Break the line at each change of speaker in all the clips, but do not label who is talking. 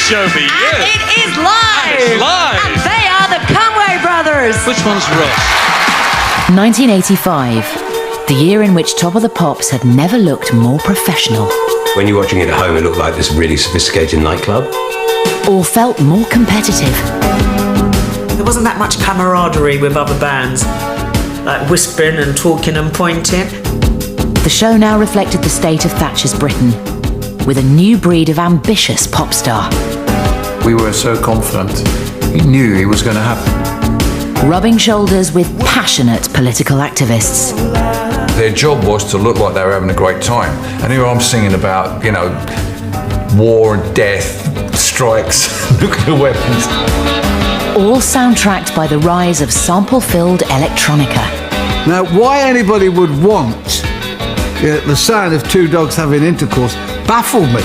show for you.
And it is live.
And it's live.
And they are the Conway Brothers.
Which one's Ross?
1985, the year in which Top of the Pops had never looked more professional.
When you're watching it at home, it looked like this really sophisticated nightclub.
Or felt more competitive.
There wasn't that much camaraderie with other bands, like whispering and talking and pointing.
The show now reflected the state of Thatcher's Britain, with a new breed of ambitious pop star.
We were so confident. We knew it was going to happen.
Rubbing shoulders with passionate political activists.
Their job was to look like they were having a great time. And here I'm singing about, war and death, strikes, nuclear weapons.
All soundtracked by the rise of sample-filled electronica.
Now, why anybody would want the sound of two dogs having intercourse baffled me.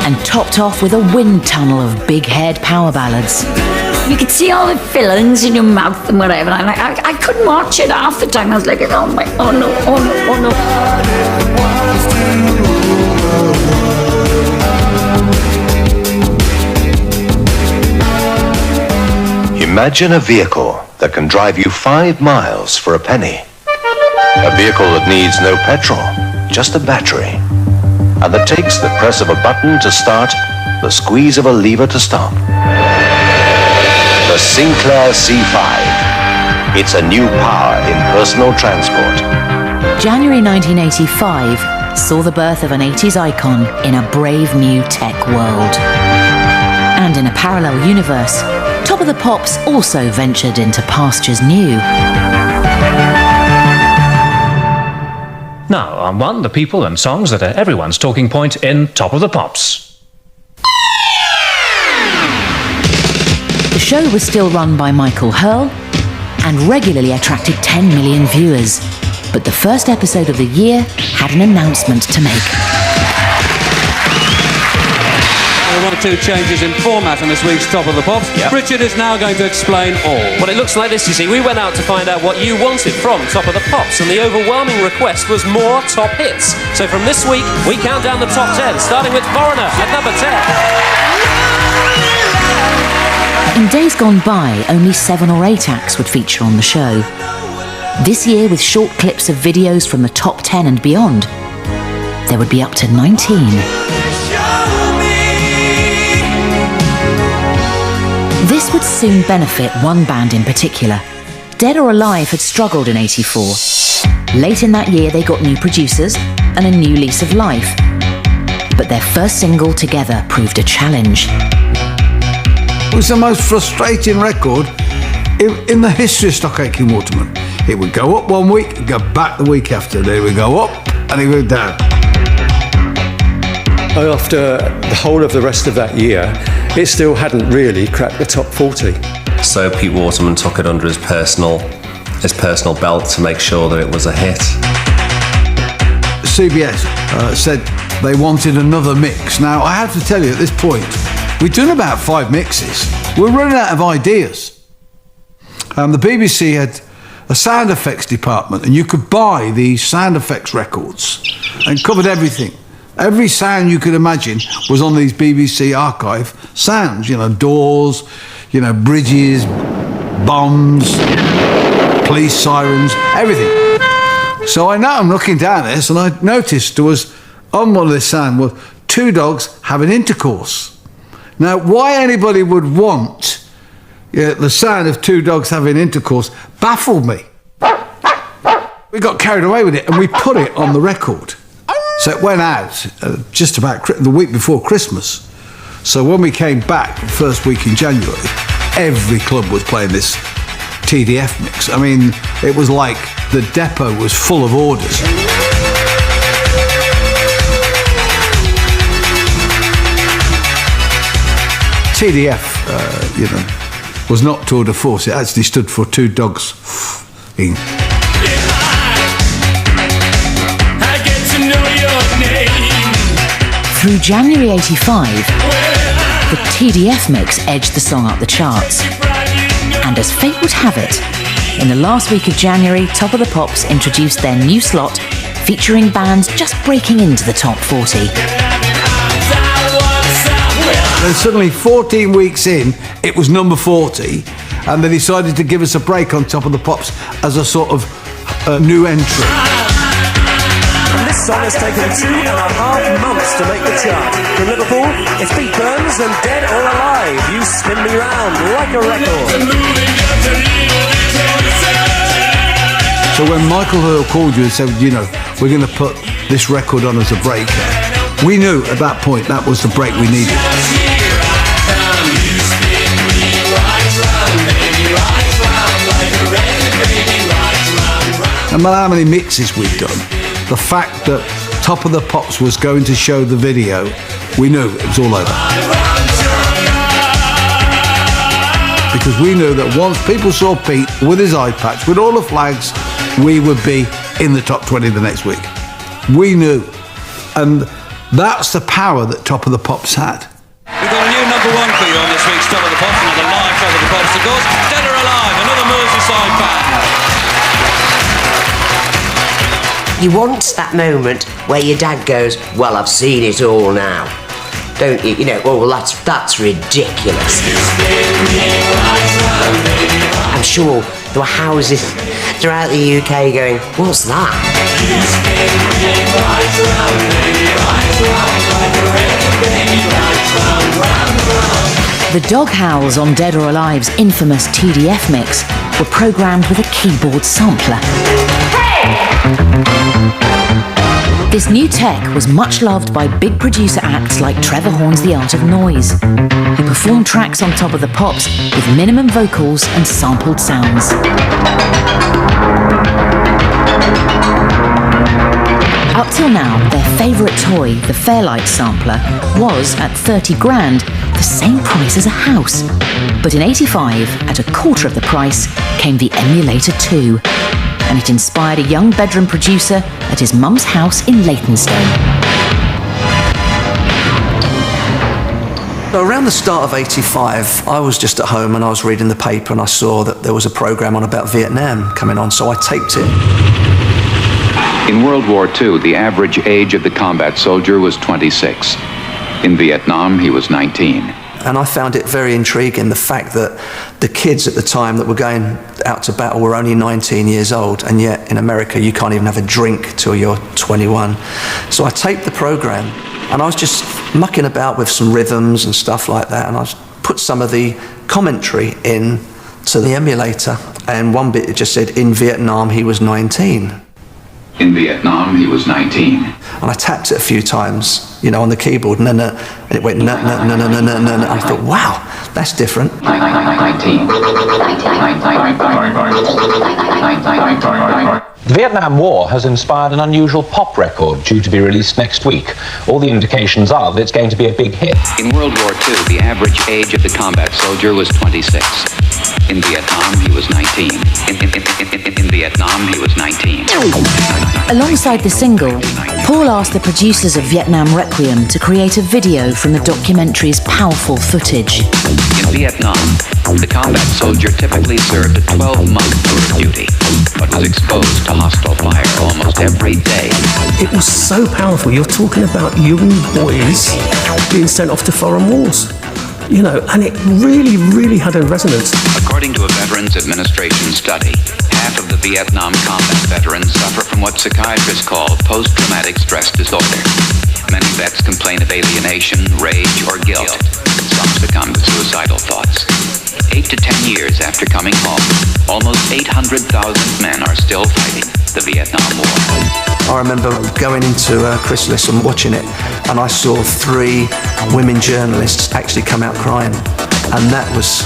And topped off with a wind tunnel of big-haired power ballads.
You could see all the fillings in your mouth and whatever. And I couldn't watch it half the time. I was like, oh no, oh no.
Imagine a vehicle that can drive you 5 miles for a penny. A vehicle that needs no petrol, just a battery. And that takes the press of a button to start, the squeeze of a lever to stop. The Sinclair C5. It's a new power in personal transport.
January 1985 saw the birth of an 80s icon in a brave new tech world. And in a parallel universe, Top of the Pops also ventured into pastures new.
Now, on one, the people and songs that are everyone's talking point in Top of the Pops.
The show was still run by Michael Hurl and regularly attracted 10 million viewers. But the first episode of the year had an announcement to make.
One or two changes in format on this week's Top of the Pops. Yep. Richard is now going to explain all.
Well, it looks like this, you see. We went out to find out what you wanted from Top of the Pops, and the overwhelming request was more top hits. So from this week, we count down the top 10, starting with Foreigner at number 10.
In days gone by, only 7 or 8 acts would feature on the show. This year, with short clips of videos from the top 10 and beyond, there would be up to 19. This would soon benefit one band in particular. Dead or Alive had struggled in '84. Late in that year, they got new producers and a new lease of life. But their first single together proved a challenge.
It was the most frustrating record in the history of Stock Aitken Waterman. It would go up one week, go back the week after. Then it would go up and it would go down.
After the whole of the rest of that year, it still hadn't really cracked the top 40.
So Pete Waterman took it under his personal belt to make sure that it was a hit.
CBS said they wanted another mix. Now, I have to tell you at this point, we've done about 5 mixes. We're running out of ideas. The BBC had a sound effects department, and you could buy these sound effects records and covered everything. Every sound you could imagine was on these BBC archive sounds, doors, bridges, bombs, police sirens, everything. So I'm looking down at this, and I noticed there was, on one of this sound, were 2 dogs having intercourse. Now, why anybody would want the sound of 2 dogs having intercourse baffled me. We got carried away with it, and we put it on the record. So it went out just about the week before Christmas. So when we came back, first week in January, every club was playing this TDF mix. I mean, it was like the depot was full of orders. TDF, was not Tour de Force. It actually stood for 2 dogs.
Through January '85, the TDF mix edged the song up the charts. And as fate would have it, in the last week of January, Top of the Pops introduced their new slot, featuring bands just breaking into the top 40.
Then suddenly 14 weeks in, it was number 40, and they decided to give us a break on Top of the Pops as a sort of new entry.
This song has taken 2.5 months to make the chart. From Liverpool, it's Pete Burns and Dead or Alive. You spin me round like a record.
So when Michael Earl called you and said, you know, we're going to put this record on as a breaker, we knew at that point that was the break we needed. No matter how many mixes we'd done, the fact that Top of the Pops was going to show the video, we knew it was all over. Because we knew that once people saw Pete with his eye patch, with all the flags, we would be in the top 20 the next week. We knew. And that's the power that Top of the Pops had.
We've got a new number one for you on this week's Top of the Pops, another live Top of the Pops, of course. Dead or Alive, another Merseyside band.
You want that moment where your dad goes, well, I've seen it all now. Don't you? You know, oh, well, that's ridiculous. I'm sure there were houses throughout the UK going, what's that?
The dog howls on Dead or Alive's infamous TDF mix were programmed with a keyboard sampler. This new tech was much loved by big producer acts like Trevor Horn's The Art of Noise, who performed tracks on Top of the Pops with minimum vocals and sampled sounds. Up till now, their favourite toy, the Fairlight sampler, was, at 30 grand, the same price as a house. But in '85, at a quarter of the price, came the Emulator 2, and it inspired a young bedroom producer at his mum's house in Leytonstone.
Around the start of '85, I was just at home and I was reading the paper and I saw that there was a programme on about Vietnam coming on, so I taped it.
In World War II, the average age of the combat soldier was 26. In Vietnam, he was 19.
And I found it very intriguing, the fact that the kids at the time that were going out to battle were only 19 years old, and yet in America you can't even have a drink till you're 21. So I taped the programme, and I was just mucking about with some rhythms and stuff like that, and I put some of the commentary in to the emulator, and one bit it just said, in Vietnam he was 19.
In Vietnam, he was 19.
And I tapped it a few times, you know, on the keyboard, and it went no. I thought, wow, that's different.
19.
The Vietnam War has inspired an unusual pop record due to be released next week. All the indications are that it's going to be a big hit.
In World War II, the average age of the combat soldier was 26. In Vietnam, he was 19. In Vietnam, he was 19.
Alongside the single, Paul asked the producers of Vietnam Requiem to create a video from the documentary's powerful footage.
In Vietnam, the combat soldier typically served a 12-month tour of duty, but was exposed to hostile fire almost every day.
It was so powerful. You're talking about young boys being sent off to foreign wars. You know, and it really, really had a resonance.
According to a Veterans Administration study, half of the Vietnam combat veterans suffer from what psychiatrists call post-traumatic stress disorder. Many vets complain of alienation, rage, or guilt. Some succumb to suicidal thoughts. 8 to 10 years after coming home, almost 800,000 men are still fighting the Vietnam War.
I remember going into Chrysalis and watching it, and I saw 3 women journalists actually come out crying. And that was,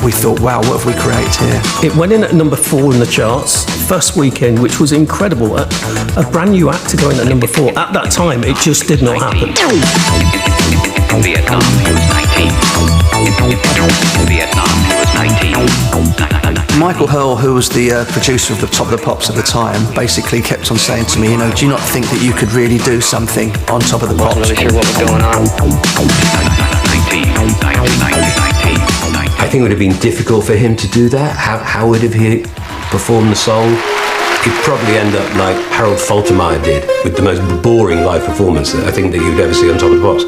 we thought, wow, what have we created here?
It went in at number 4 in the charts, first weekend, which was incredible. A brand new act to go in at number 4. At that time, it just did not happen.
In Vietnam, he was 19. In Vietnam, he was 19.
Michael Hurl, who was the producer of the Top of the Pops at the time, basically kept on saying to me, you know, do you not think that you could really do something on Top of the Pops?
I wasn't really sure what was going on.
I think it would have been difficult for him to do that. How would he performed the song? He'd probably end up like Harold Faltermeyer did, with the most boring live performance that I think that you'd ever see on Top of the Pops.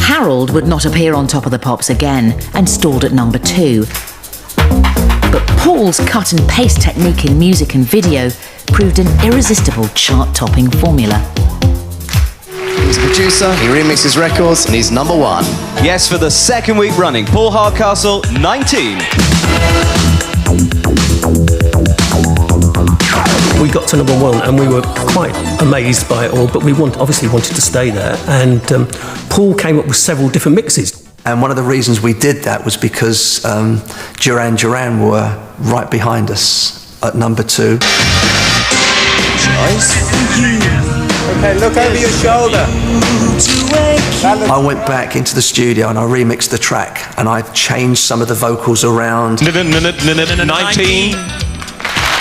Harold would not appear on Top of the Pops again and stalled at number 2. But Paul's cut and paste technique in music and video proved an irresistible chart-topping formula.
He's a producer, he remixes records, and he's number 1.
Yes, for the second week running, Paul Hardcastle, 19.
We got to number 1 and we were quite amazed by it all, but we obviously wanted to stay there. And Paul came up with several different mixes.
And one of the reasons we did that was because Duran Duran were right behind us at number 2.
Okay, look over your shoulder.
I went back into the studio and I remixed the track and I changed some of the vocals around.
19.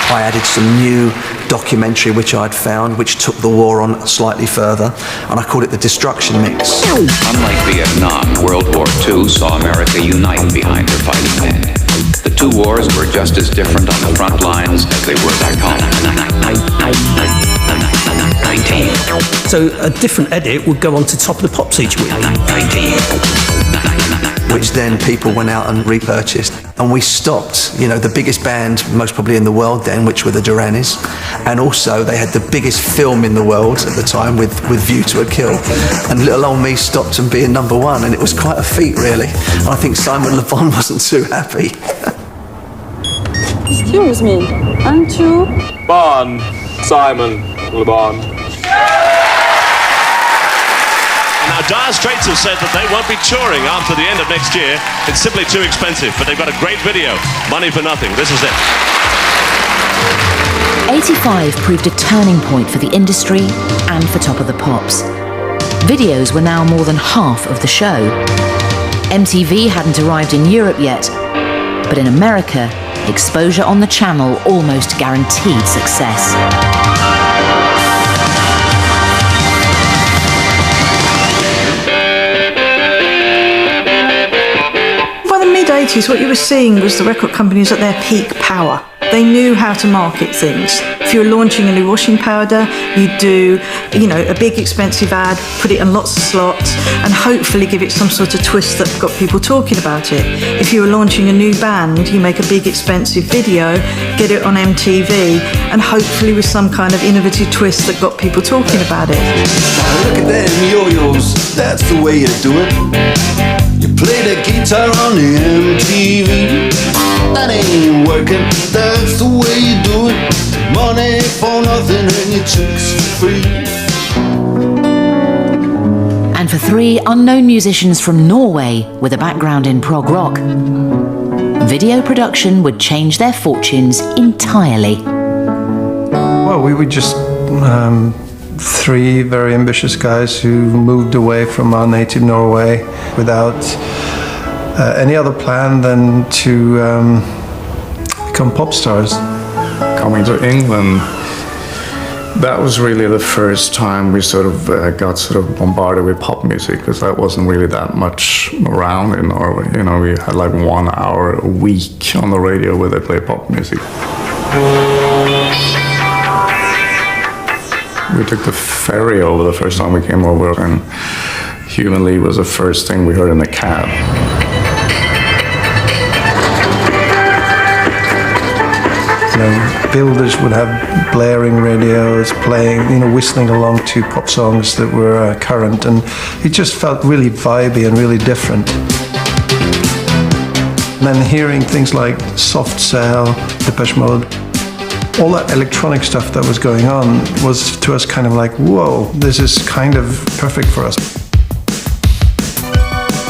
I added some new documentary which I'd found, which took the war on slightly further, and I called it the Destruction Mix.
Unlike Vietnam, World War II saw America unite behind her fighting men. The two wars were just as different on the front lines as they were back home. 19.
So a different edit would go on to Top of the Pops each week.
19.
Which then people went out and repurchased. And we stopped, you know, the biggest band, most probably in the world then, which were the Duranis. And also they had the biggest film in the world at the time with View to a Kill. And little old me stopped and being number 1. And it was quite a feat, really. And I think Simon Le Bon wasn't too happy.
Excuse me, aren't you?
Bon, Simon Le Bon.
Now, Dire Straits have said that they won't be touring after the end of next year. It's simply too expensive, but they've got a great video. Money for nothing. This is it.
85 proved a turning point for the industry and for Top of the Pops. Videos were now more than half of the show. MTV hadn't arrived in Europe yet, but in America, exposure on the channel almost guaranteed success.
Mid-80s, what you were seeing was the record companies at their peak power. They knew how to market things. If you were launching a new washing powder, you'd do, you know, a big expensive ad, put it on lots of slots, and hopefully give it some sort of twist that got people talking about it. If you were launching a new band, you make a big expensive video, get it on MTV, and hopefully with some kind of innovative twist that got people talking about it.
Look at them yo-yos, that's the way you do it. You play the guitar on the MTV. That ain't working, that's the way you do it. Money for nothing and your chicks for free.
And for 3 unknown musicians from Norway with a background in prog rock, video production would change their fortunes entirely.
Well, we were just 3 very ambitious guys who moved away from our native Norway without any other plan than to become pop stars.
Coming to England, that was really the first time we sort of got sort of bombarded with pop music, because that wasn't really that much around in Norway. You know, we had like 1 hour a week on the radio where they play pop music. We took the ferry over the first time we came over, and Human League was the first thing we heard in the cab.
You know, builders would have blaring radios playing, you know, whistling along to pop songs that were current, and it just felt really vibey and really different. And then hearing things like Soft Cell, Depeche Mode, all that electronic stuff that was going on was to us kind of like, whoa, this is kind of perfect for us.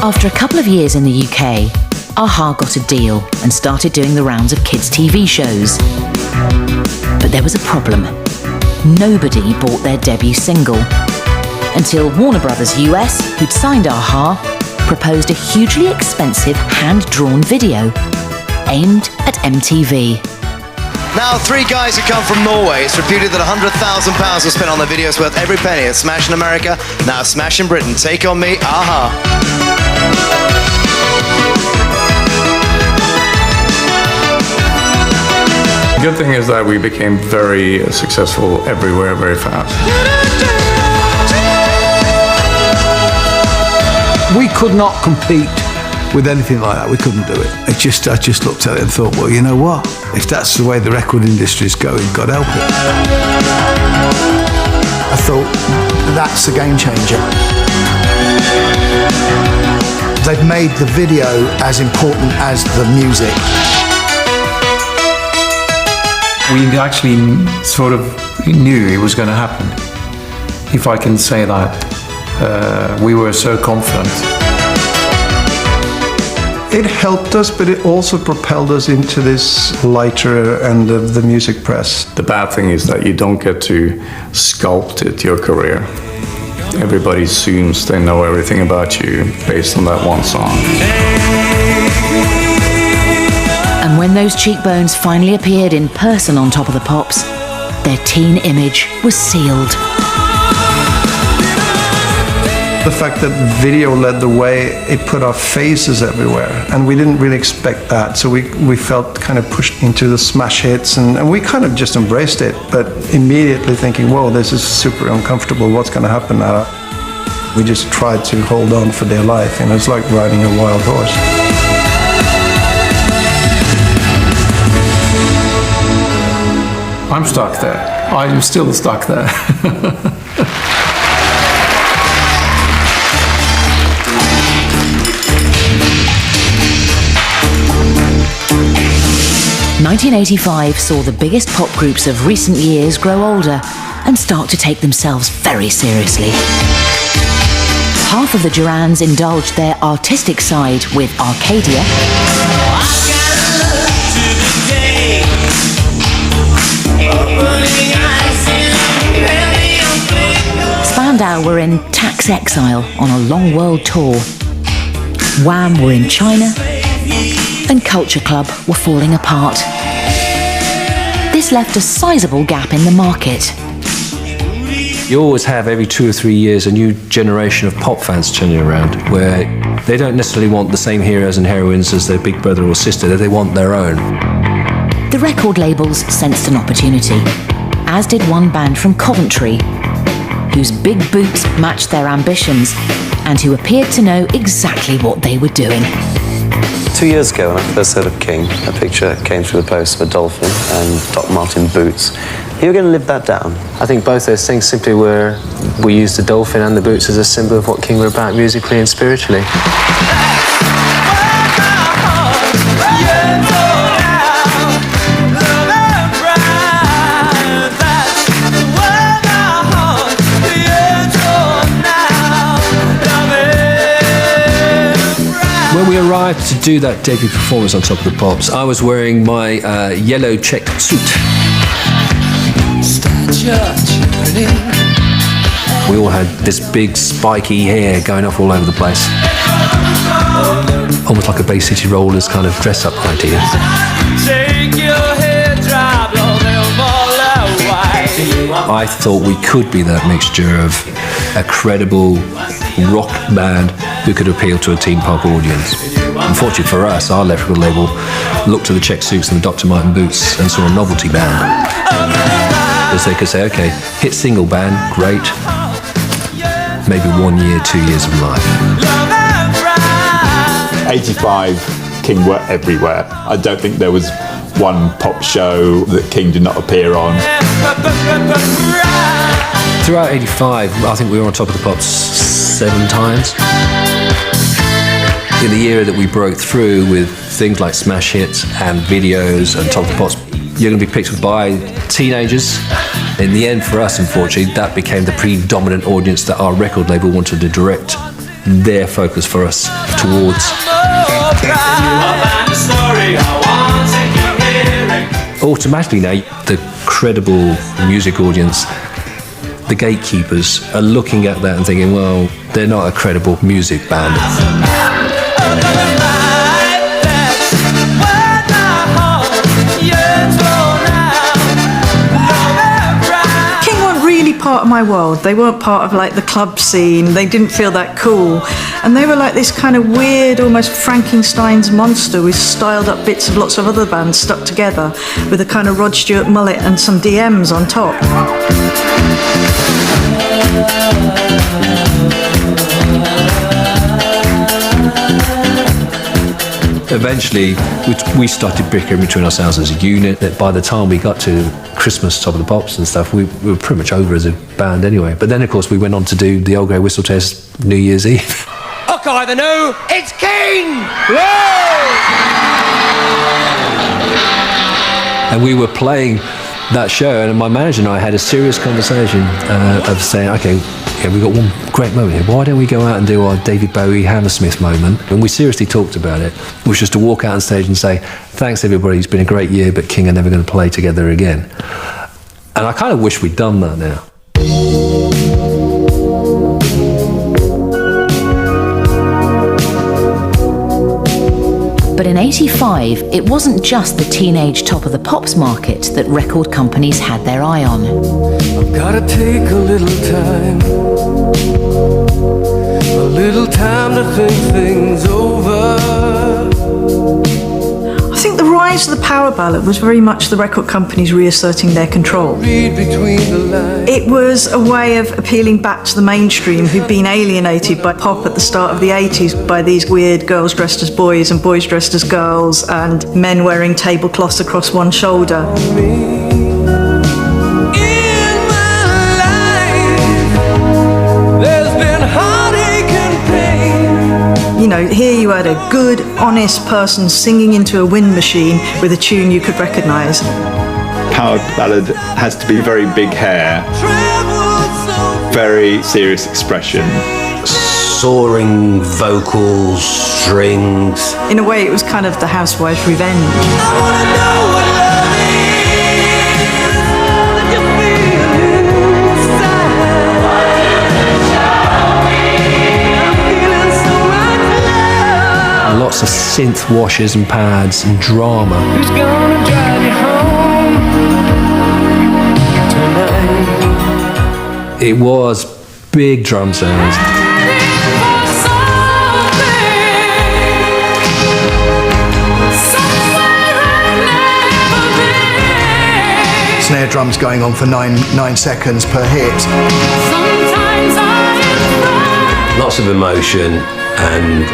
After a couple of years in the UK, a-ha got a deal and started doing the rounds of kids' TV shows. But there was a problem. Nobody bought their debut single. Until Warner Brothers US, who'd signed a-ha, proposed a hugely expensive hand-drawn video aimed at MTV.
Now, 3 guys who come from Norway. It's reputed that £100,000 was spent on their videos worth every penny. A smash in America, now a smash in Britain. Take On Me, a-ha.
The good thing is that we became very successful everywhere very fast.
We could not compete with anything like that. We couldn't do it. I just looked at it and thought, well, you know what? If that's the way the record industry is going, God help it.
I thought, that's a game changer. They've made the video as important as the music.
We actually sort of knew it was going to happen, if I can say that. We were so confident. It helped us, but it also propelled us into this lighter end of the music press.
The bad thing is that you don't get to sculpt it, your career. Everybody assumes they know everything about you based on that one song.
And when those cheekbones finally appeared in person on Top of the Pops, their teen image was sealed.
The fact that video led the way, it put our faces everywhere, and we didn't really expect that, so we felt kind of pushed into the smash hits, and we kind of just embraced it, but immediately thinking, whoa, this is super uncomfortable, what's going to happen now? We just tried to hold on for dear life, and it's like riding a wild horse. I'm stuck there. I'm still stuck there.
1985 saw the biggest pop groups of recent years grow older and start to take themselves very seriously. Half of the Durans indulged their artistic side with Arcadia. Spandau were in tax exile on a long world tour. Wham were in China, and Culture Club were falling apart. This left a sizable gap in the market.
You always have, every 2 or 3 years, a new generation of pop fans turning around, where they don't necessarily want the same heroes and heroines as their big brother or sister, they want their own.
The record labels sensed an opportunity, as did one band from Coventry, whose big boots matched their ambitions, and who appeared to know exactly what they were doing.
2 years ago, when I first heard of King, a picture came through the post of a dolphin and Doc Martin boots. You were going to live that down?
I think both those things simply were, we used the dolphin and the boots as a symbol of what King were about musically and spiritually.
When we arrived to do that debut performance on Top of the Pops, I was wearing my yellow checked suit. We all had this big spiky hair going off all over the place. Almost like a Bay City Rollers kind of dress-up idea. I thought we could be that mixture of a credible rock band who could appeal to a teen pop audience. Unfortunately for us, our record label looked to the check suits and the Dr. Martin boots and saw a novelty band. As they could say, okay, hit single band, great. Maybe 1 year, 2 years of life.
85, King were everywhere. I don't think there was one pop show that King did not appear on.
Throughout 85, I think we were on Top of the Pops 7 times. In the era that we broke through with things like smash hits and videos and Top of the Pops, you're going to be picked up by teenagers. In the end, for us, unfortunately, that became the predominant audience that our record label wanted to direct their focus for us towards. Automatically now, the credible music audience, the gatekeepers, are looking at that and thinking, well, they're not a credible music band.
King weren't really part of my world. They weren't part of like the club scene. They didn't feel that cool. And they were like this kind of weird, almost Frankenstein's monster with styled up bits of lots of other bands stuck together with a kind of Rod Stewart mullet and some DMs on top.
eventually we started bickering between ourselves as a unit. That by the time we got to Christmas, Top of the Pops and stuff, we were pretty much over as a band anyway. But then, of course, we went on to do the Old Grey Whistle Test New Year's Eve.
Okay, the new, it's King!
And we were playing that show, and my manager and I had a serious conversation of saying, okay, yeah, we've got one great moment here. Why don't we go out and do our David Bowie Hammersmith moment? And we seriously talked about it, which was to walk out on stage and say, thanks everybody, it's been a great year, but King are never going to play together again. And I kind of wish we'd done that now.
But in '85, it wasn't just the teenage Top of the Pops market that record companies had their eye on.
I've gotta take a little time to think things over.
I think the rise of the power ballad was very much the record companies reasserting their control.
Read between the lines.
It was a way of appealing back to the mainstream who'd been alienated by pop at the start of the 80s by these weird girls dressed as boys and boys dressed as girls and men wearing tablecloths across one shoulder. You know, here you had a good, honest person singing into a wind machine with a tune you could recognise.
Power ballad has to be very big hair, very serious expression.
Soaring vocals, strings.
In a way, it was kind of the Housewife's revenge.
Lots of synth washes and pads and drama.
Who's gonna drive you home tonight?
It was big drum sounds.
Snare drums going on for 9 seconds per hit.
Lots of emotion and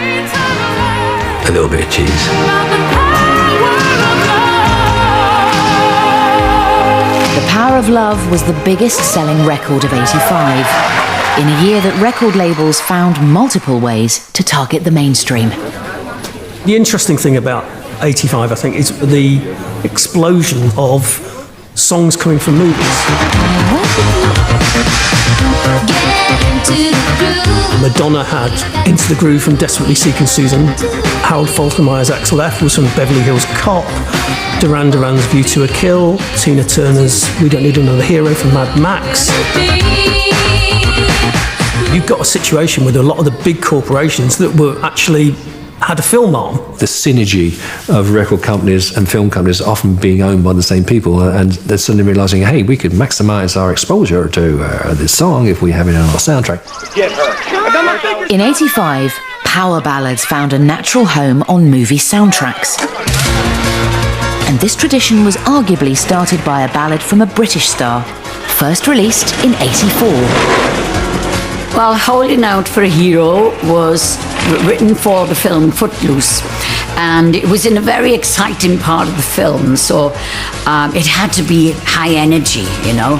a little bit of cheese.
The Power of Love was the biggest selling record of '85, in a year that record labels found multiple ways to target the mainstream.
The interesting thing about '85, I think, is the explosion of songs coming from movies. Madonna had Into the Groove from Desperately Seeking Susan. Harold Faltermeyer's Axel F was from Beverly Hills Cop. Duran Duran's View to a Kill. Tina Turner's We Don't Need Another Hero from Mad Max. You've got a situation with a lot of the big corporations that were actually had a film arm.
The synergy of record companies and film companies often being owned by the same people, and they're suddenly realising, hey, we could maximise our exposure to this song if we have it on our soundtrack.
In '85, power ballads found a natural home on movie soundtracks. And this tradition was arguably started by a ballad from a British star, first released in '84.
Well, Holding Out for a Hero was written for the film Footloose, and it was in a very exciting part of the film, so it had to be high energy, you know.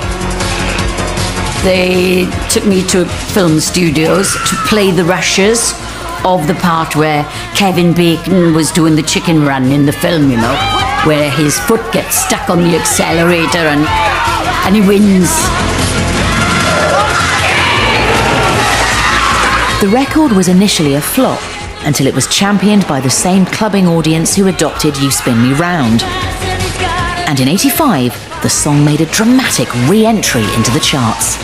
They took me to film studios to play the rushes of the part where Kevin Bacon was doing the chicken run in the film, you know, where his foot gets stuck on the accelerator and he wins.
The record was initially a flop until it was championed by the same clubbing audience who adopted You Spin Me Round. And in '85, the song made a dramatic re-entry into the charts.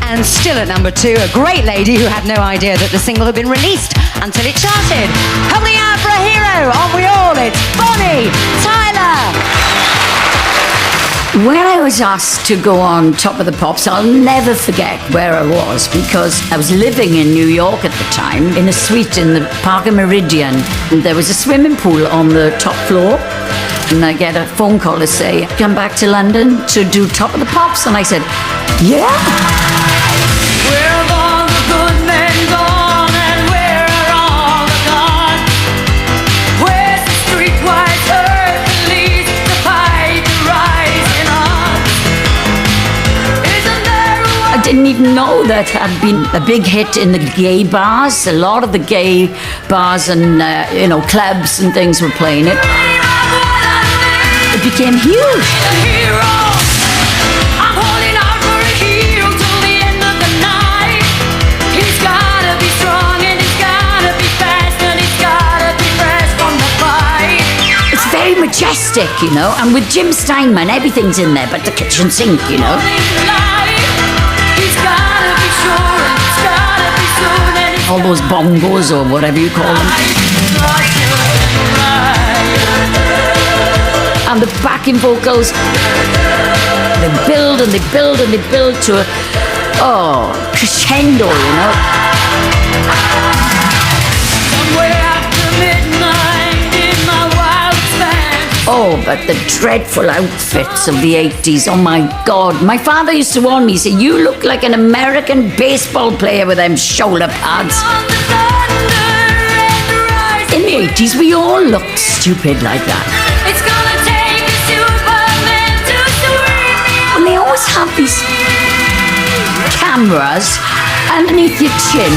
And still at number 2, a great lady who had no idea that the single had been released until it charted. Holding Out for a Hero, aren't we all? It's Bonnie Tyler.
When I was asked to go on Top of the Pops, I'll never forget where I was, because I was living in New York at the time in a suite in the Parker Meridian. And there was a swimming pool on the top floor. And I get a phone call to say, come back to London to do Top of the Pops. And I said, yeah. didn't even know that had been a big hit in the gay bars. A lot of the gay bars and clubs and things were playing it. It became huge. It's very majestic, and with Jim Steinman, everything's in there, but the kitchen sink, all those bongos or whatever you call them. And the backing vocals, they build and they build and they build to a crescendo, Oh, but the dreadful outfits of the 80s, oh my God. My father used to warn me, he said, you look like an American baseball player with them shoulder pads. In the 80s, we all looked stupid like that. And they always have these cameras underneath your chin,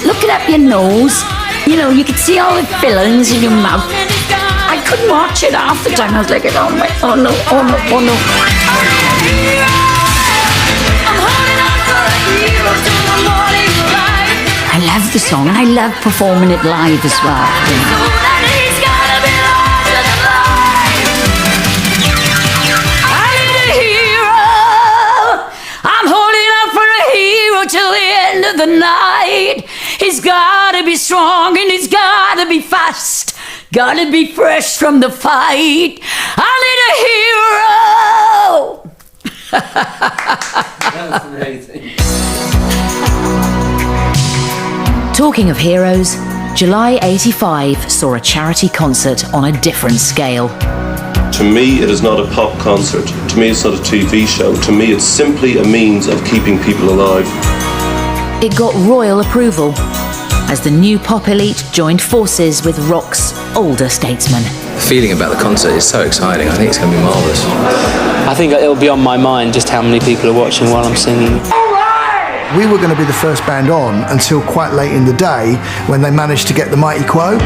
looking up your nose. You could see all the fillings in your mouth. I couldn't watch it half the time. I was like, oh no. I love the song, and I love performing it live as well. Till the end of the night. He's gotta be strong and he's gotta be fast. Gotta be fresh from the fight. I need a hero.
That's amazing.
Talking of heroes, July 85 saw a charity concert on a different scale.
To me, it is not a pop concert. To me, it's not a TV show. To me, it's simply a means of keeping people alive.
It got royal approval as the new pop elite joined forces with rock's older statesmen.
The feeling about the concert is so exciting. I think it's going to be marvellous. I think it'll be on my mind just how many people are watching while I'm singing.
We were going to be the first band on until quite late in the day when they managed to get the Mighty Quo,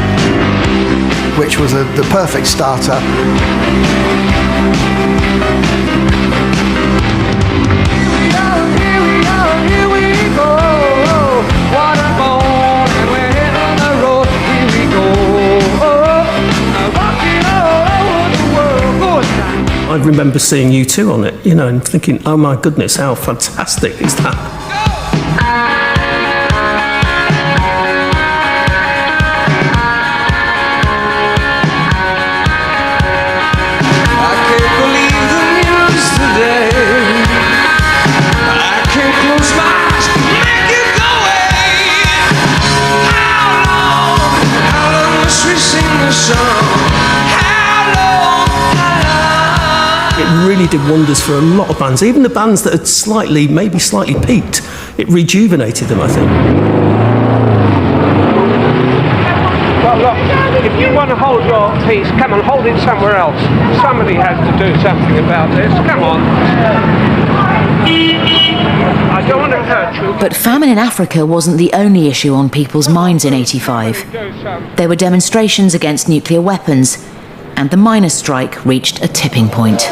which was the perfect starter.
I remember seeing U2 on it, and thinking, oh my goodness, how fantastic is that? It really did wonders for a lot of bands, even the bands that had maybe slightly peaked. It rejuvenated them, I think.
Well, look, if you want to hold your peace, come on, hold it somewhere else. Somebody has to do something about this. Come on. I don't want to hurt you.
But famine in Africa wasn't the only issue on people's minds in 85. There were demonstrations against nuclear weapons, and the miners' strike reached a tipping point.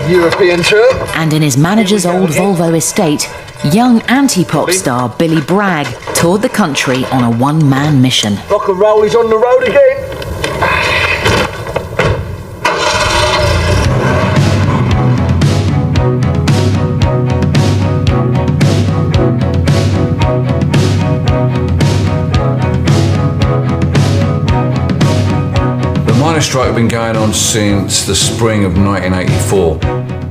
European trip.
And in his manager's old Volvo estate, young anti-pop star Billy Bragg toured the country on a one-man mission.
Rock and roll is on the road again.
The miners' strike had been going on since the spring of 1984.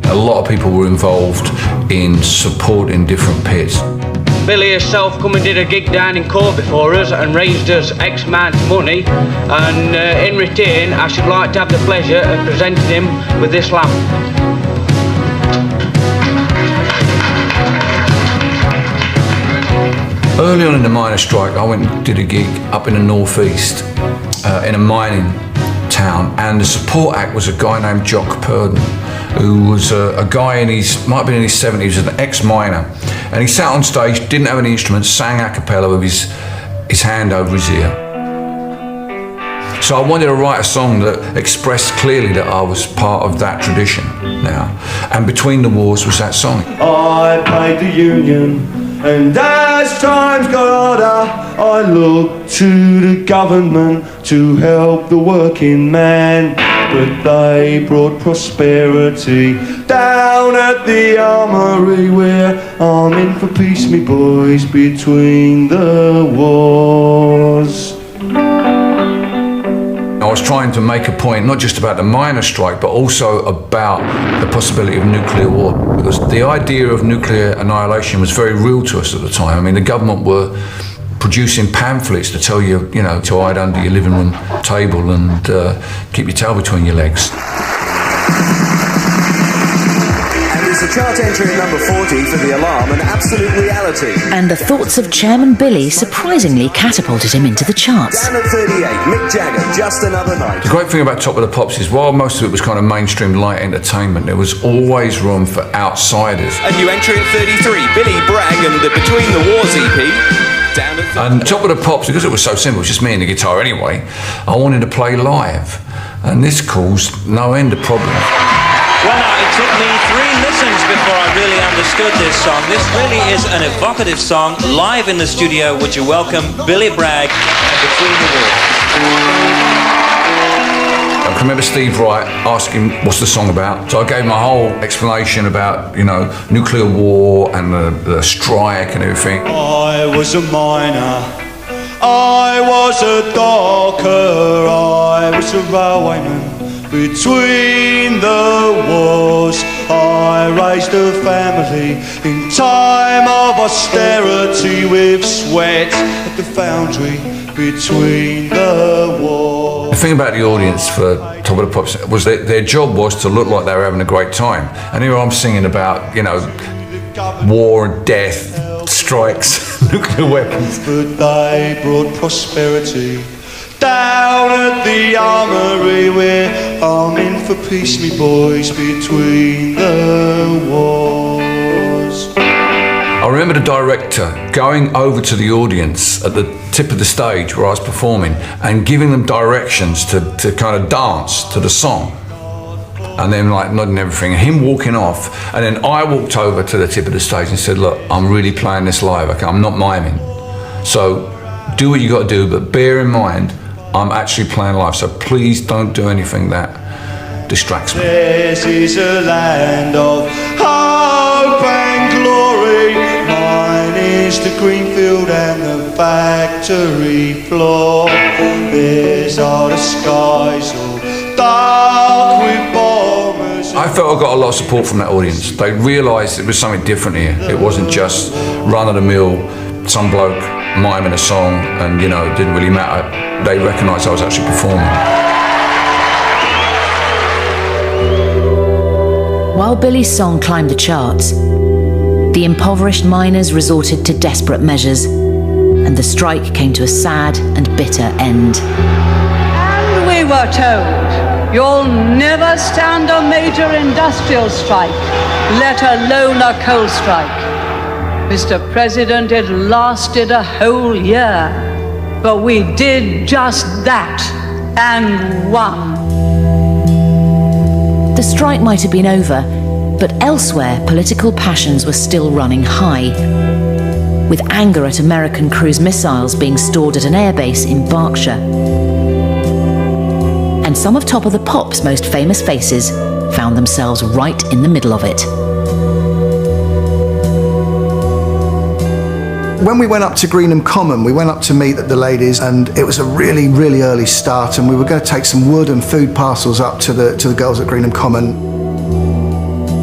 A lot of people were involved in supporting different pits.
Billy herself come and did a gig down in Corby for us and raised us X amount of money, and in return I should like to have the pleasure of presenting him with this lamp.
Early on in the miners' strike, I went and did a gig up in the northeast in a mining town, and the support act was a guy named Jock Purden, who was a guy might have been in his 70s, he was an ex-miner, and he sat on stage, didn't have any instruments, sang a cappella with his hand over his ear. So I wanted to write a song that expressed clearly that I was part of that tradition now, and Between the Wars was that song.
I played the union, and as times got harder, I looked to the government to help the working man. But they brought prosperity down at the armory, where arming for peace, me boys, between the wars.
I was trying to make a point not just about the miners' strike, but also about the possibility of nuclear war, because the idea of nuclear annihilation was very real to us at the time. I mean, the government were producing pamphlets to tell you, to hide under your living room table and keep your tail between your legs.
Is the chart entry at number 40 for The Alarm an absolute reality?
And the thoughts of Chairman Billy surprisingly catapulted him into the charts.
Down at 38, Mick Jagger, Just Another Night.
The great thing about Top of the Pops is while most of it was kind of mainstream light entertainment, there was always room for outsiders.
A new entry at 33, Billy Bragg and the Between the Wars EP. Down at 30.
And Top of the Pops, because it was so simple, it was just me and the guitar anyway, I wanted to play live. And this caused no end of problems.
Well, now, it took me 3 listens before I really understood this song. This really is an evocative song, live in the studio. Would you welcome Billy Bragg and Between the Wars?
I can remember Steve Wright asking, what's the song about? So I gave him a whole explanation about, nuclear war and the strike and everything.
I was a miner, I was a docker, I was a railwayman. Between the wars, I raised a family in time of austerity with sweat at the foundry. Between the wars.
The thing about the audience for Top of the Pops was that their job was to look like they were having a great time. And here I'm singing about, war and death, strikes, nuclear weapons.
But they brought prosperity down at the armory, we're arming for peace, me boys, between the wars.
I remember the director going over to the audience at the tip of the stage where I was performing and giving them directions to kind of dance to the song. And then nodding everything, and him walking off, and then I walked over to the tip of the stage and said, look, I'm really playing this live, okay? I'm not miming. So do what you got to do, but bear in mind, I'm actually playing live, so please don't do anything that distracts me.
This is a land of hope and glory. Mine is the green field and the factory floor. These are the skies all dark with bombers.
I felt I got a lot of support from that audience. They realised it was something different here. It wasn't just run-of-the-mill, some bloke miming a song and, it didn't really matter. They recognised I was actually performing.
While Billy's song climbed the charts, the impoverished miners resorted to desperate measures, and the strike came to a sad and bitter end.
And we were told, you'll never stand a major industrial strike, let alone a coal strike. Mr. President, it lasted a whole year, but we did just that and won.
The strike might have been over, but elsewhere political passions were still running high, with anger at American cruise missiles being stored at an airbase in Berkshire. And some of Top of the Pop's most famous faces found themselves right in the middle of it.
When we went up to Greenham Common, we went up to meet the ladies, and it was a really, really early start, and we were going to take some wood and food parcels up to the girls at Greenham Common.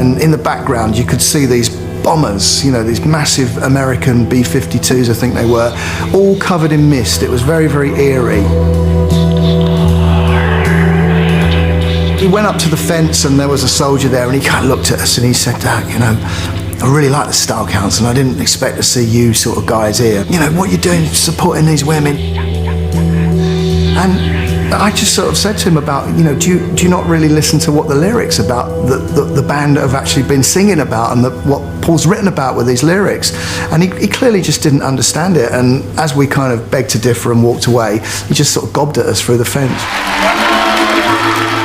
And in the background, you could see these bombers, these massive American B-52s, I think they were, all covered in mist. It was very, very eerie. We went up to the fence, and there was a soldier there, and he kind of looked at us, and he said, I really like the Style Council, and I didn't expect to see you sort of guys here. You know, what you're doing supporting these women. And I just sort of said to him about, you know, do you not really listen to what the lyrics about the band have actually been singing about, and what Paul's written about with these lyrics? And he clearly just didn't understand it. And as we kind of begged to differ and walked away, he just sort of gobbed at us through the fence.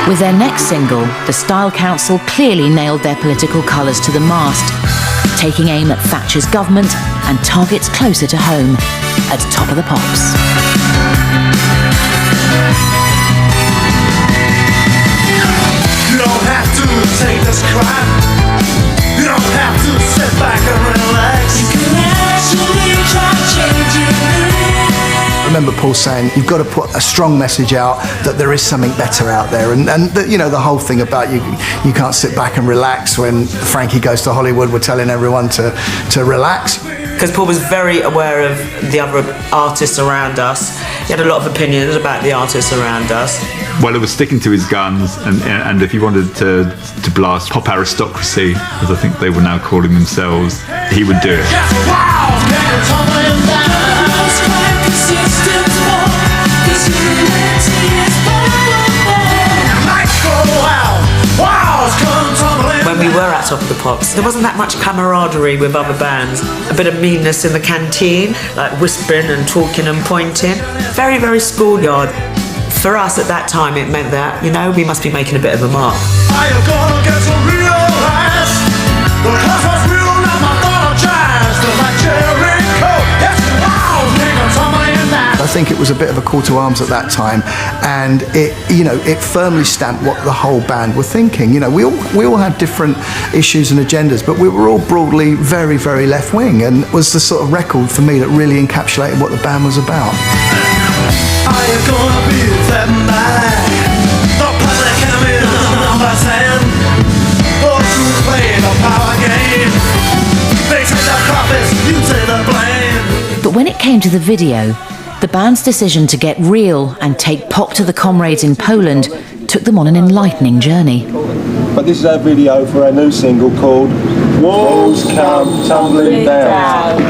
With their next single, the Style Council clearly nailed their political colours to the mast, taking aim at Thatcher's government and targets closer to home at Top of the Pops.
You don't have to take this crime. You don't have to sit back and relax. You can actually try changing it.
I remember Paul saying, you've got to put a strong message out that there is something better out there. And you know, the whole thing about you can't sit back and relax when Frankie Goes to Hollywood, we're telling everyone to relax.
Because Paul was very aware of the other artists around us. He had a lot of opinions about the artists around us.
Well, it was sticking to his guns, and if he wanted to blast pop aristocracy, as I think they were now calling themselves, he would do it.
When we were at Top of the Pops, there wasn't that much camaraderie with other bands. A bit of meanness in the canteen, like whispering and talking and pointing. Very, very schoolyard. For us at that time, it meant that, you know, we must be making a bit of a mark.
Are you gonna get to realize the cause was real, not my thought of jazz? The like Jericho, yes, wow, nigga, somebody in that.
I think it was a bit of a call to arms at that time, and it firmly stamped what the whole band were thinking. You know, we all had different issues and agendas, but we were all broadly very, very left wing, and it was the sort of record for me that really encapsulated what the band was about.
Are you gonna be that man? The public enemy is number 10. Those who play the power game, they take the profits, you take the blame.
But when it came to the video, the band's decision to get real and take pop to the comrades in Poland took them on an enlightening journey.
But this is our video for our new single called Walls Come Tumbling Down.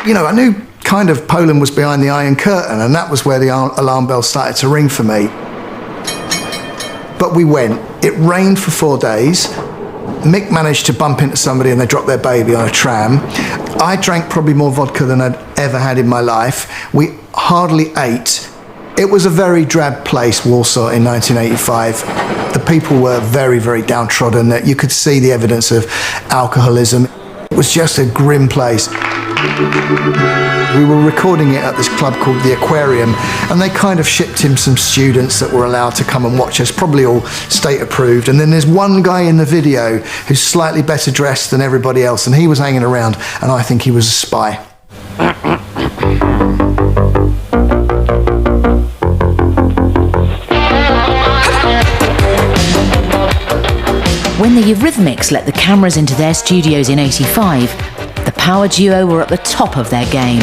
You know, I knew kind of Poland was behind the Iron Curtain, and that was where the alarm bell started to ring for me. But we went. It rained for 4 days. Mick managed to bump into somebody and they dropped their baby on a tram. I drank probably more vodka than I'd ever had in my life. We hardly ate. It was a very drab place, Warsaw, in 1985. The people were very, very downtrodden. You could see the evidence of alcoholism. It was just a grim place. We were recording it at this club called The Aquarium, and they kind of shipped in some students that were allowed to come and watch us, probably all state approved. And then there's one guy in the video who's slightly better dressed than everybody else, and he was hanging around, and I think he was a spy.
When the Eurythmics let the cameras into their studios in '85, the power duo were at the top of their game.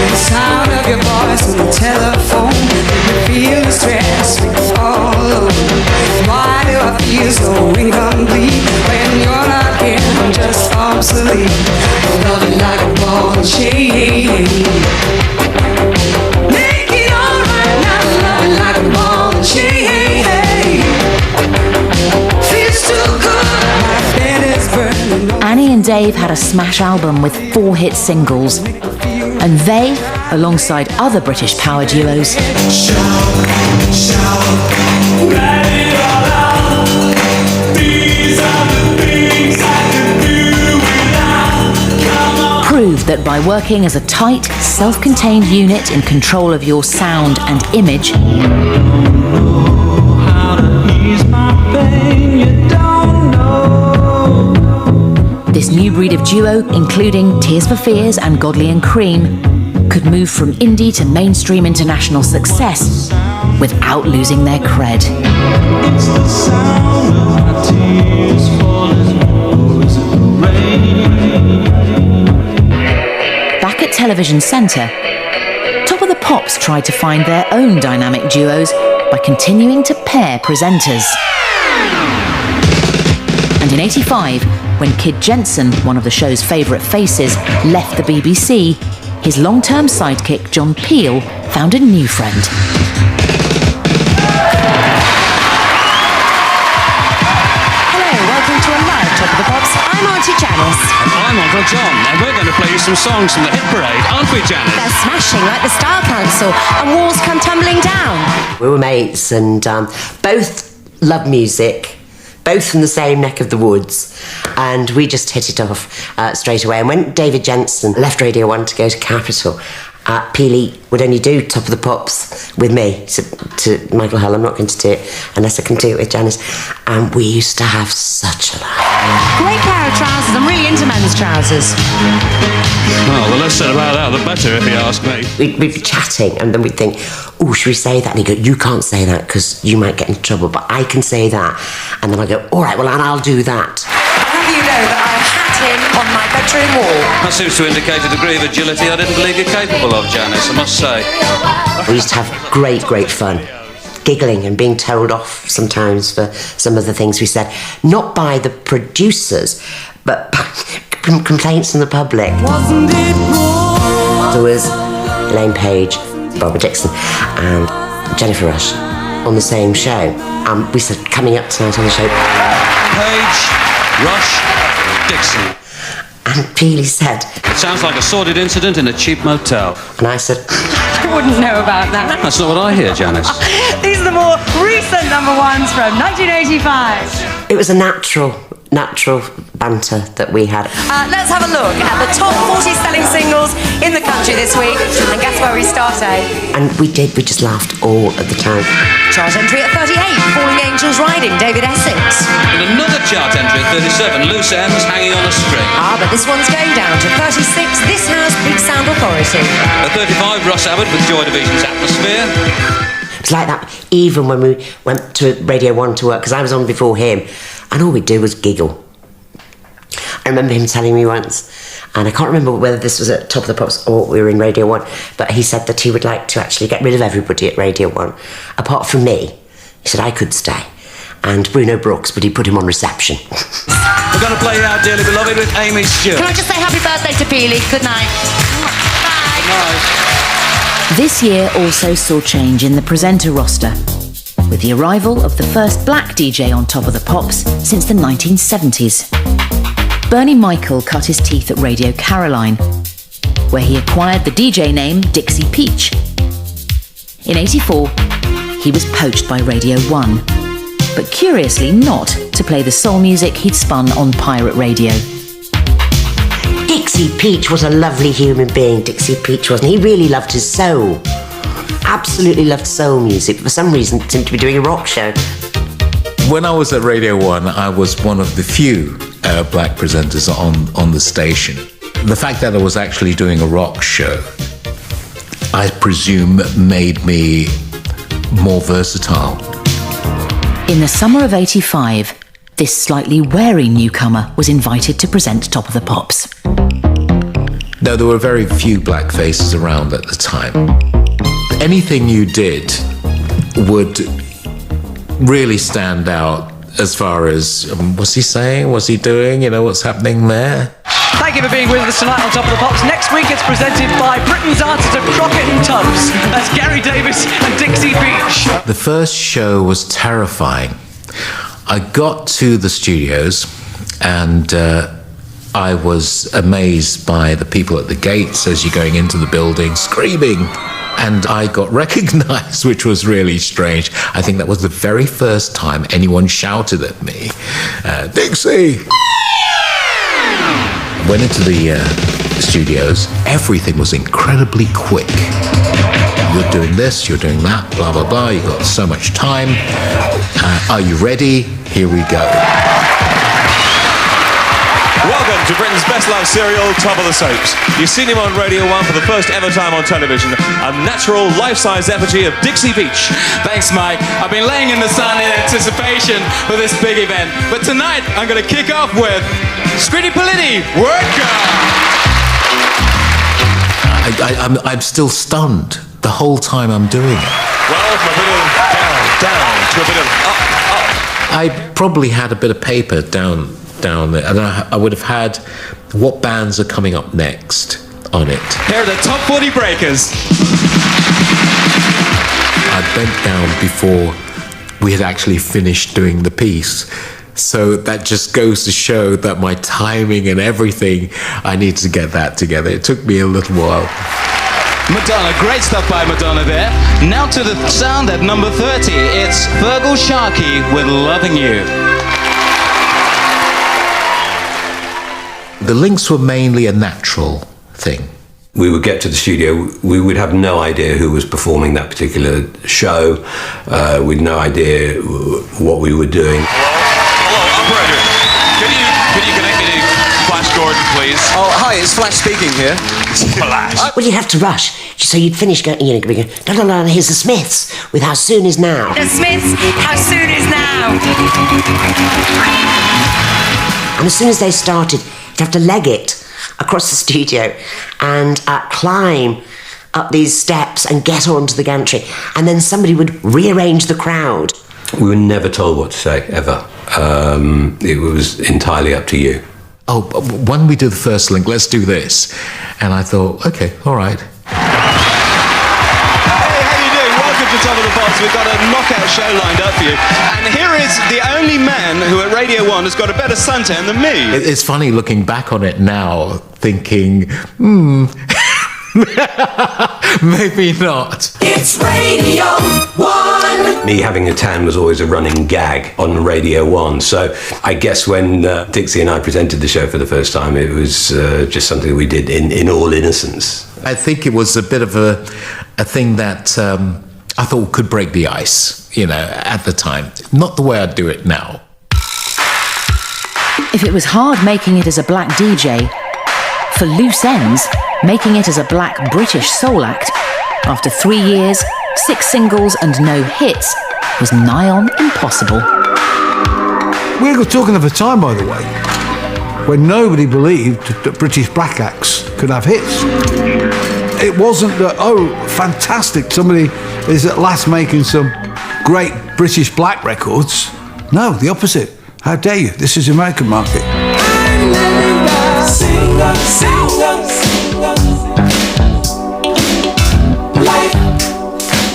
The sound of your voice on the telephone, you feel the stress all over. Why do I feel so incomplete when you're not here? I'm just obsolete. Loving like a ball and chain. Make it all right now, loving like a ball and chain. Feels too good. My bed is burning.
Annie and Dave had a smash album with 4 hit singles, and they, alongside other British power duos, proved that by working as a tight, self-contained unit in control of your sound and image, this new breed of duo, including Tears for Fears and Godley and Cream, could move from indie to mainstream international success without losing their cred. Back at Television Centre, Top of the Pops tried to find their own dynamic duos by continuing to pair presenters. And in '85, when Kid Jensen, one of the show's favourite faces, left the BBC, his long-term sidekick John Peel found a new friend.
Hello, welcome to a live Top of the Pops. I'm Auntie Janice.
And I'm Uncle John, and we're going to play you some songs from the Hit Parade, aren't we, Janice?
They're smashing like the Style Council, and walls come tumbling down.
We were mates and both loved music, both from the same neck of the woods, and we just hit it off straight away. And when David Jensen left Radio 1 to go to Capital, Peely would only do Top of the Pops with me. He said to Michael Hull, I'm not going to do it unless I can do it with Janice. And we used to have such a laugh.
Great pair of trousers. I'm really into men's trousers.
Well, the less said about that, the better, if you ask me.
We'd be chatting, and then we'd think, oh, should we say that? And he'd go, you can't say that because you might get in trouble, but I can say that. And then I go, all right, well, and I'll do that.
I'll have you know that I had him on my bedroom wall.
That seems to indicate a degree of agility I didn't believe you're capable of, Janice, I must say.
We used to have great fun. Giggling and being told off sometimes for some of the things we said. Not by the producers, but by complaints from the public.
Wasn't it good?
There was Elaine Page, Barbara Dixon, and Jennifer Rush on the same show. We said, coming up tonight on the show.
Page, Rush, Dixon.
And Peely said,
it sounds like a sordid incident in a cheap motel.
And I said,
I wouldn't know about that.
That's not what I hear, Janice.
These are the more recent number ones from 1985.
it was a natural banter that we had.
Let's have a look at the top 40 selling singles in the country this week. And guess where we start, eh?
And we just laughed all of the time.
Chart entry at 38, Falling Angels Riding, David Essex.
In another chart entry at 37, Loose Ends Hanging on a String.
But this one's going down to 36, This House, Big Sound Authority.
At 35, Russ Abbott with Joy Division's Atmosphere.
It's like that even when we went to Radio 1 to work, because I was on before him, and all we'd do was giggle. I remember him telling me once, and I can't remember whether this was at Top of the Pops or we were in Radio 1, but he said that he would like to actually get rid of everybody at Radio 1, apart from me. He said I could stay. And Bruno Brooks, but he put him on reception.
We're going to play Out Dearly Beloved with Amy Stewart.
Can I just say happy birthday to Peely? Good night. Bye.
Nice.
This year also saw change in the presenter roster, with the arrival of the first black DJ on Top of the Pops since the 1970s. Bernie Michael cut his teeth at Radio Caroline, where he acquired the DJ name Dixie Peach. In '84, he was poached by Radio 1, but curiously not to play the soul music he'd spun on pirate radio.
Dixie Peach was a lovely human being, Dixie Peach was, and he really loved his soul. Absolutely loved soul music. For some reason, seemed to be doing a rock show.
When I was at Radio 1, I was one of the few black presenters on the station. The fact that I was actually doing a rock show, I presume, made me more versatile.
In the summer of '85, this slightly wary newcomer was invited to present Top of the Pops.
No, there were very few black faces around at the time. Anything you did would really stand out as far as, what's he saying, what's he doing, what's happening there?
Thank you for being with us tonight on Top of the Pops. Next week it's presented by Britain's answer to Crockett and Tubbs. That's Gary Davis and Dixie Beach.
The first show was terrifying. I got to the studios and I was amazed by the people at the gates as you're going into the building screaming. And I got recognised, which was really strange. I think that was the very first time anyone shouted at me, Dixie! Went into the studios. Everything was incredibly quick. You're doing this, you're doing that, blah, blah, blah. You've got so much time. Are you ready? Here we go.
Welcome to Britain's best loved serial, Top of the Soaps. You've seen him on Radio 1 for the first ever time on television, a natural life-size effigy of Dixie Beach.
Thanks, Mike. I've been laying in the sun in anticipation for this big event, but tonight I'm going to kick off with Scritti Politti, Word Girl.
I'm still stunned the whole time I'm doing it.
Well, my little girl. down to a bit of up.
I probably had a bit of paper down there, and I would have had what bands are coming up next on it.
Here are the top 40 breakers.
I bent down before we had actually finished doing the piece. So that just goes to show that my timing and everything, I need to get that together. It took me a little while.
Madonna, great stuff by Madonna there. Now to the sound at number 30. It's Fergal Sharkey with Loving You.
The links were mainly a natural thing.
We would get to the studio, we would have no idea who was performing that particular show. We'd no idea what we were doing.
Operator, can you connect me to Flash Gordon, please?
Oh, hi, it's Flash speaking here.
Flash.
Well, you'd have to rush. So you'd finish going, you know, la la la, here's the Smiths with How Soon Is Now.
The Smiths, How Soon Is Now.
And as soon as they started, you'd have to leg it across the studio and climb up these steps and get onto the gantry. And then somebody would rearrange the crowd.
We were never told what to say, ever. It was entirely up to you.
Oh, when we do the first link, let's do this. And I thought, okay, all right.
Welcome to Top of the Pops. We've got a knockout show lined up for you. And here is the only man who at Radio 1 has got a better suntan than me.
It's funny looking back on it now, thinking, maybe not.
It's Radio 1.
Me having a tan was always a running gag on Radio 1. So I guess when Dixie and I presented the show for the first time, it was just something that we did in all innocence.
I think it was a bit of a thing that I thought could break the ice, you know, at the time. Not the way I'd do it now.
If it was hard making it as a black DJ, for Loose Ends, making it as a black British soul act, after 3 years, 6 singles and no hits, was nigh on impossible.
We were talking of a time, by the way, when nobody believed that British black acts could have hits. It wasn't that, oh, fantastic, somebody is at last making some great British black records. No, the opposite. How dare you? This is the American market.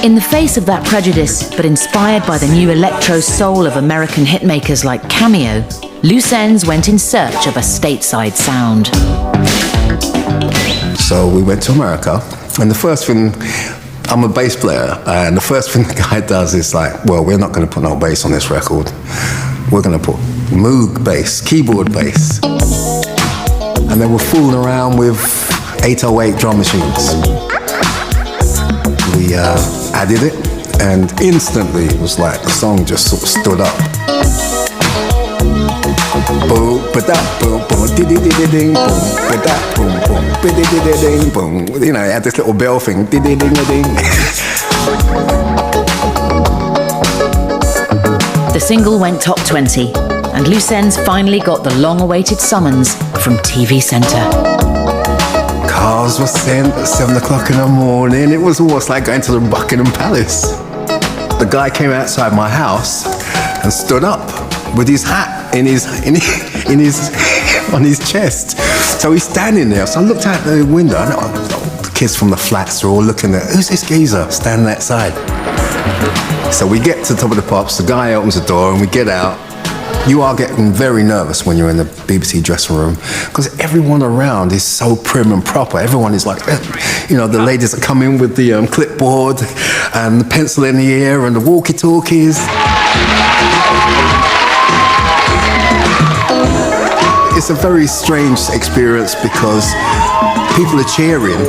In the face of that prejudice, but inspired by the new electro soul of American hitmakers like Cameo, Loose Ends went in search of a stateside sound.
So we went to America, and the first thing, I'm a bass player, and the first thing the guy does is like, well, we're not going to put no bass on this record. We're going to put Moog bass, keyboard bass. And they were fooling around with 808 drum machines. We added it, and instantly it was like the song just sort of stood up. Boom, ba-da, boom, boom, di-di-di-di-ding, boom, ba-da, boom, boom, di-di-di-di-ding, boom. You know, it had this little bell thing, di-di-ding-a-ding.
The single went top 20, and Loose Ends finally got the long-awaited summons from TV Centre.
Cars were sent at 7 o'clock in the morning. It was almost like going to the Buckingham Palace. The guy came outside my house and stood up with his hat on his chest. So he's standing there. So I looked out the window, and the kids from the flats are all looking at, who's this geezer standing outside? So we get to the Top of the Pops, the guy opens the door, and we get out. You are getting very nervous when you're in the BBC dressing room because everyone around is so prim and proper. Everyone is like, you know, the ladies that come in with the clipboard and the pencil in the ear and the walkie-talkies. It's a very strange experience because people are cheering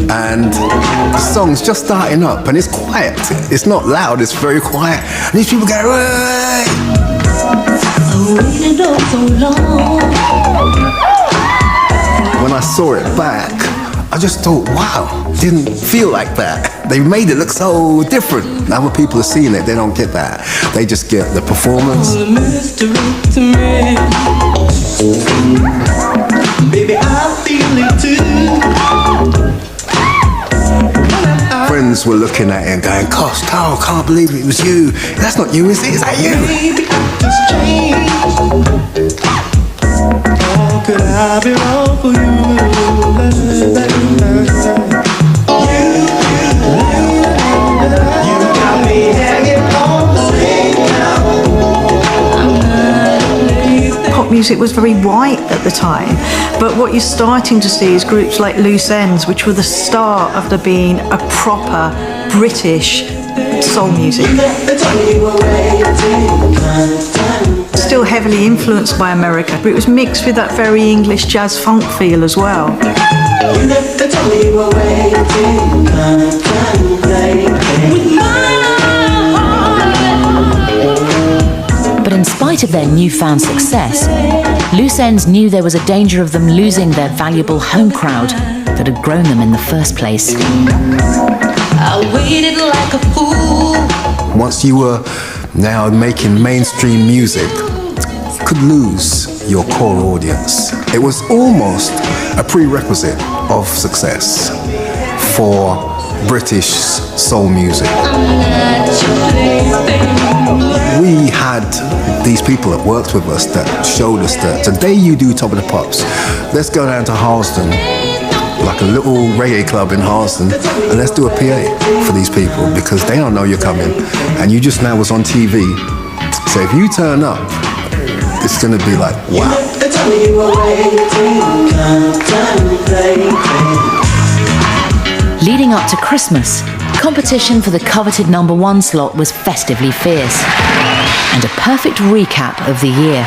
and the song's just starting up and it's quiet. It's not loud, it's very quiet. And these people go, "Hey!" When I saw it back, I just thought, wow, didn't feel like that. They made it look so different. Now when people are seeing it, they don't get that. They just get the performance. Baby, I feel it too. Friends parents were looking at it and going, gosh, Carl, can't believe it was you. That's not you, is it? Is that you?
Could I be wrong for you? You got me hanging on the
Pop music was very white at the time, but what you're starting to see is groups like Loose Ends, which were the start of there being a proper British soul music. Still heavily influenced by America, but it was mixed with that very English jazz funk feel as well.
But in spite of their newfound success, Loose Ends knew there was a danger of them losing their valuable home crowd that had grown them in the first place.
I waited like a fool.
Once you were now making mainstream music, you could lose your core audience. It was almost a prerequisite of success for British soul music. We had these people that worked with us that showed us that today you do Top of the Pops, let's go down to Harlesden, like a little reggae club in Harlesden, and let's do a PA for these people because they don't know you're coming and you just now was on TV. So if you turn up, it's gonna be like, wow.
Leading up to Christmas, competition for the coveted #1 slot was festively fierce, and a perfect recap of the year.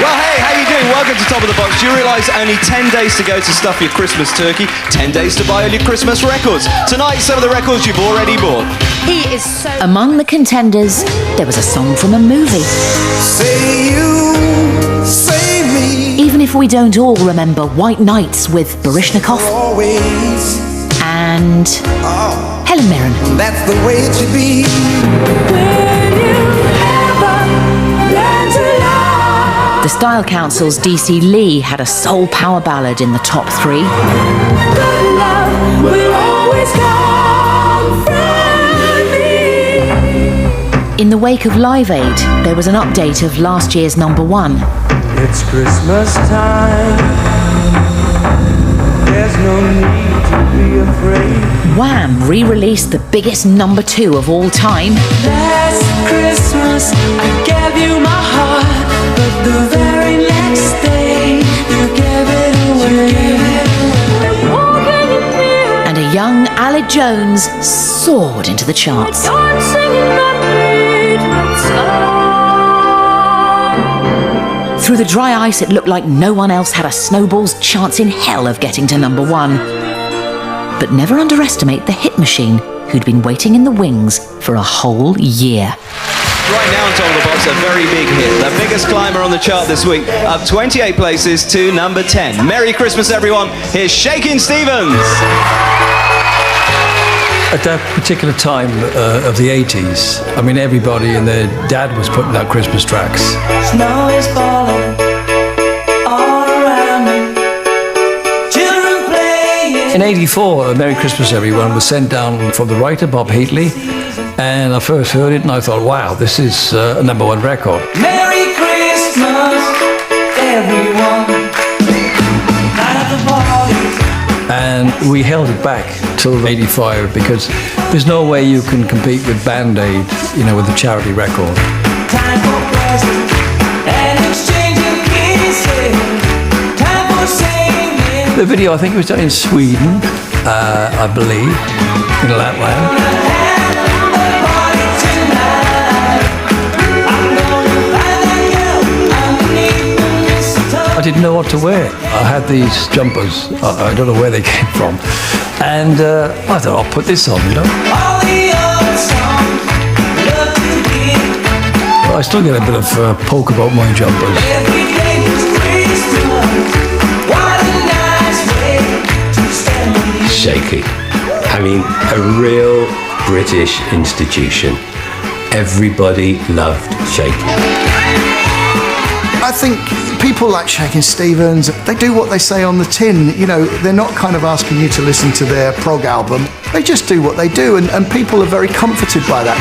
Well, hey, how you doing? Welcome to Top of the Pops. Do you realise only 10 days to go to stuff your Christmas turkey, 10 days to buy all your Christmas records? Tonight, some of the records you've already bought.
He is so...
Among the contenders, there was a song from a movie.
Say you, say me.
Even if we don't all remember White Nights with Baryshnikov and Helen Mirren.
That's the way it should be.
The Style Council's DC Lee had a soul power ballad in the top 3. In the wake of Live Aid, there was an update of last year's #1.
It's Christmas time. There's no need to be afraid.
Wham re-released the biggest #2 of all time.
Last Christmas I gave you my heart, but the very next day you gave it away.
And a young Aled Jones soared into the charts. Through the dry ice, it looked like no one else had a snowball's chance in hell of getting to #1. But never underestimate the hit machine who'd been waiting in the wings for a whole year.
Right now on Top of the Pops, a very big hit. The biggest climber on the chart this week, up 28 places to #10. Merry Christmas, everyone. Here's Shakin' Stevens.
At that particular time of the 80s, I mean, everybody and their dad was putting out Christmas tracks.
Snow is falling all around me. Children playing.
In '84, Merry Christmas Everyone was sent down from the writer Bob Heatley, and I first heard it and I thought, wow, this is a #1 record.
Merry Christmas, everyone. Night of the parties.
And we held it back till '85 because there's no way you can compete with Band Aid, you know, with a charity record.
Time for presents and exchanging kisses. Time for singing.
The video, I think it was done in Sweden, I believe, in Lapland. I didn't know what to wear. I had these jumpers. I don't know where they came from. And I thought, I'll put this on, you know. I still get a bit of poke about my jumpers.
Shaky. I mean, a real British institution. Everybody loved Shaky.
I think people like Shakin' Stevens, they do what they say on the tin. You know, they're not kind of asking you to listen to their prog album. They just do what they do, and people are very comforted by that.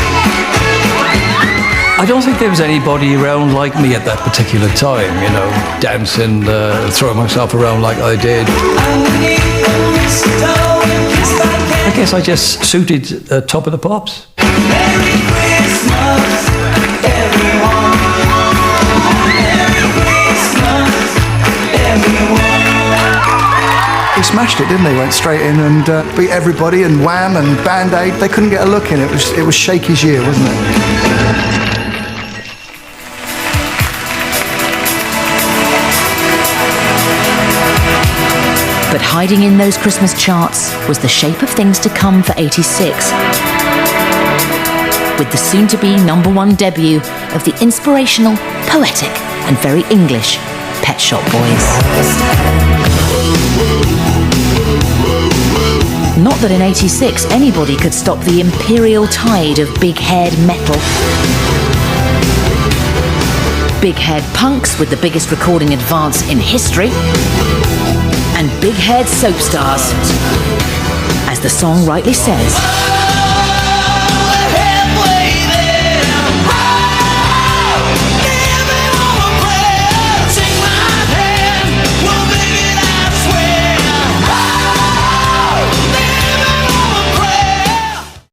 I don't think there was anybody around like me at that particular time, you know, dancing, throwing myself around like I did. I guess I just suited Top of the Pops.
Merry Christmas, everyone. Merry Christmas, everyone.
He smashed it, didn't he? Went straight in and beat everybody, and Wham and Band Aid. They couldn't get a look in. It was Shakey's year, wasn't it?
But hiding in those Christmas charts was the shape of things to come for 86. With the soon-to-be #1 debut of the inspirational, poetic and very English Pet Shop Boys. Not that in 86 anybody could stop the imperial tide of big-haired metal. Big-haired punks with the biggest recording advance in history, and big-haired soap stars. As the song rightly says,